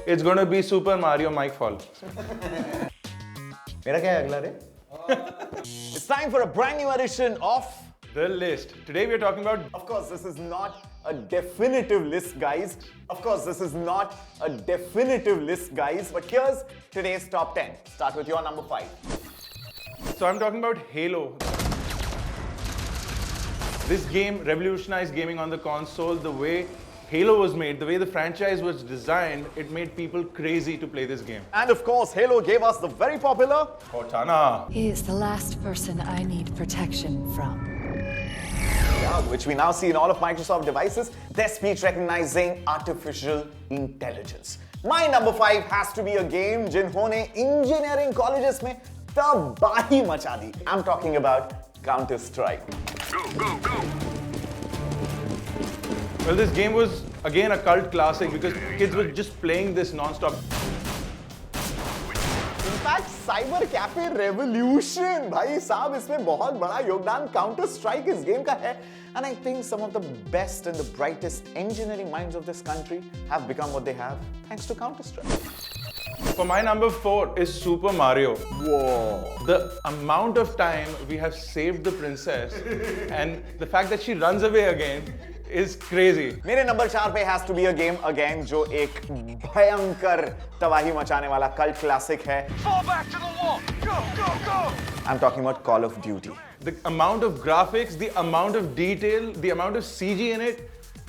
It's gonna be Super Mario Mike Fall. मेरा क्या है अगला रे? It's time for a brand new edition of The List. Today we are talking about. Of course, this is not a definitive list, guys. Of course, this is not a definitive list, guys. But here's today's top 10. Start with your number 5. So I'm talking about Halo. This game revolutionized gaming on the console. The way Halo was made, the way the franchise was designed, it made people crazy to play this game. And of course, Halo gave us the very popular Cortana. He is the last person I need protection from. which we now see in all of Microsoft devices, their speech recognizing artificial intelligence. My number 5 has to be a game जिन्होंने engineering colleges में तबाही मचा दी. I'm talking about Counter-Strike. Well, this game was again a cult classic because kids were just playing this non-stop. In fact cyber cafe revolution भाई साहब इसमें बहुत बड़ा योगदान काउंटर स्ट्राइक इस गेम का है and I think some of the best and the brightest engineering minds of this country have become what they have thanks to Counter Strike. For my number 4 is Super Mario. Whoa. The amount of time we have saved the princess and the fact that she runs away again is crazy. मेरे number 4 पे has to be a game again जो एक भयंकर तबाही मचाने वाला cult classic है. Fall back to the wall. Go, go, go. I'm talking about Call of Duty. The amount of graphics, the amount of detail, the amount of CG in it,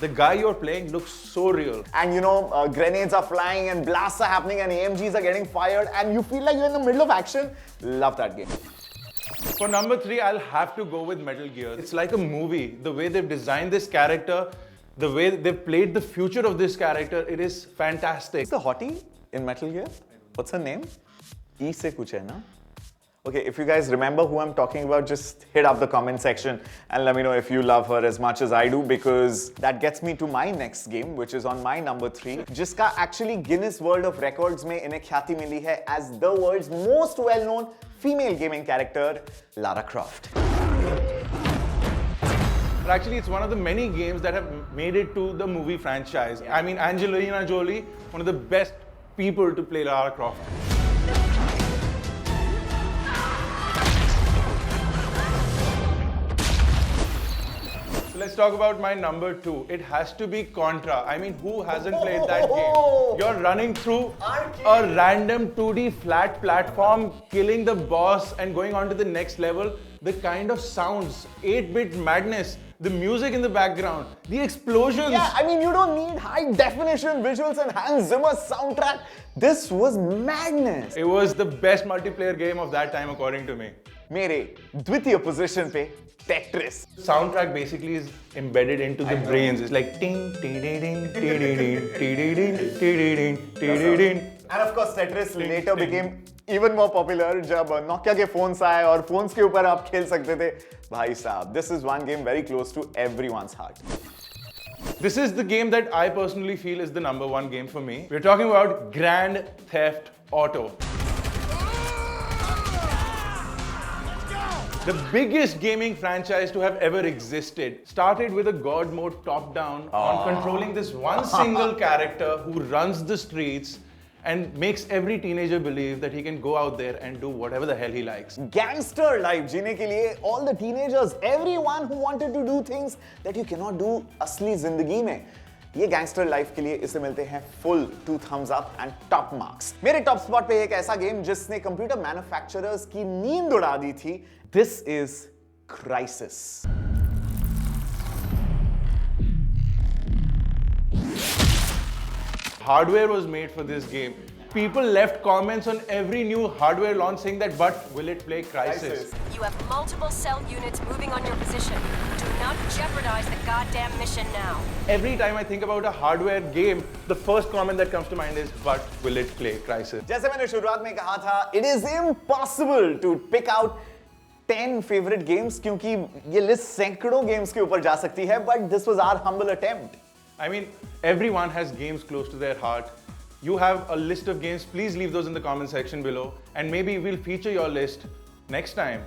the guy you're playing looks so real. And you know, grenades are flying and blasts are happening and AMGs are getting fired and you feel like you're in the middle of action. Love that game. For number 3, I'll have to go with Metal Gear. It's like a movie. The way they've designed this character, the way they've played the future of this character, it is fantastic. Who's the hottie in Metal Gear? What's her name? E se kuch hai na? Okay, if you guys remember who I'm talking about, just hit up the comment section and let me know if you love her as much as I do, because that gets me to my next game, which is on my number 3, जिसका actually Guinness World of Records में इन्हें ख्याति मिली है as the world's most well-known female gaming character, Lara Croft. But actually, it's one of the many games that have made it to the movie franchise. I mean, Angelina Jolie, one of the best people to play Lara Croft. Let's talk about my number 2. It has to be Contra. I mean, who hasn't played that game? You're running through a random 2D flat platform, killing the boss and going on to the next level. The kind of sounds, 8-bit madness, the music in the background, the explosions. Yeah, I mean, you don't need high definition visuals and Hans Zimmer's soundtrack. This was madness. It was the best multiplayer game of that time, according to me. मेरे द्वितीय position पे Tetris. Soundtrack basically is embedded into the brains. It's like ting ting ding ding ding ding ding ding ding ding ding. And of course, Tetris later became even more popular जब Nokia के phones आए और phones के ऊपर आप खेल सकते थे. भाई साहब, this is one game very close to everyone's heart. This is the game that I personally feel is the number 1 game for me. We're talking about Grand Theft Auto. The biggest gaming franchise to have ever existed started with a God mode top-down on controlling this one single character who runs the streets and makes every teenager believe that he can go out there and do whatever the hell he likes. Gangster life जीने के लिए all the teenagers, everyone who wanted to do things that you cannot do असली जिंदगी में, ये gangster life के लिए इसे मिलते हैं full 2 thumbs up and top marks. मेरे टॉप स्पॉट पे एक ऐसा गेम जिसने कंप्यूटर मैन्युफैक्चरर्स की नींद उड़ा दी थी. This is crisis. Hardware was made for this game. People left comments on every new hardware launch saying that, but will it play Crisis? You have multiple cell units moving on your position. Do not jeopardize the goddamn mission now. Every time I think about a hardware game, the first comment that comes to mind is, but will it play Crisis? जैसे मैंने शुरुआत में कहा था, it is impossible to pick out 10 favorite games क्योंकि ये list सैकड़ों games के ऊपर जा सकती है, but this was our humble attempt. I mean, everyone has games close to their heart. You have a list of games, please leave those in the comment section below and maybe we'll feature your list next time.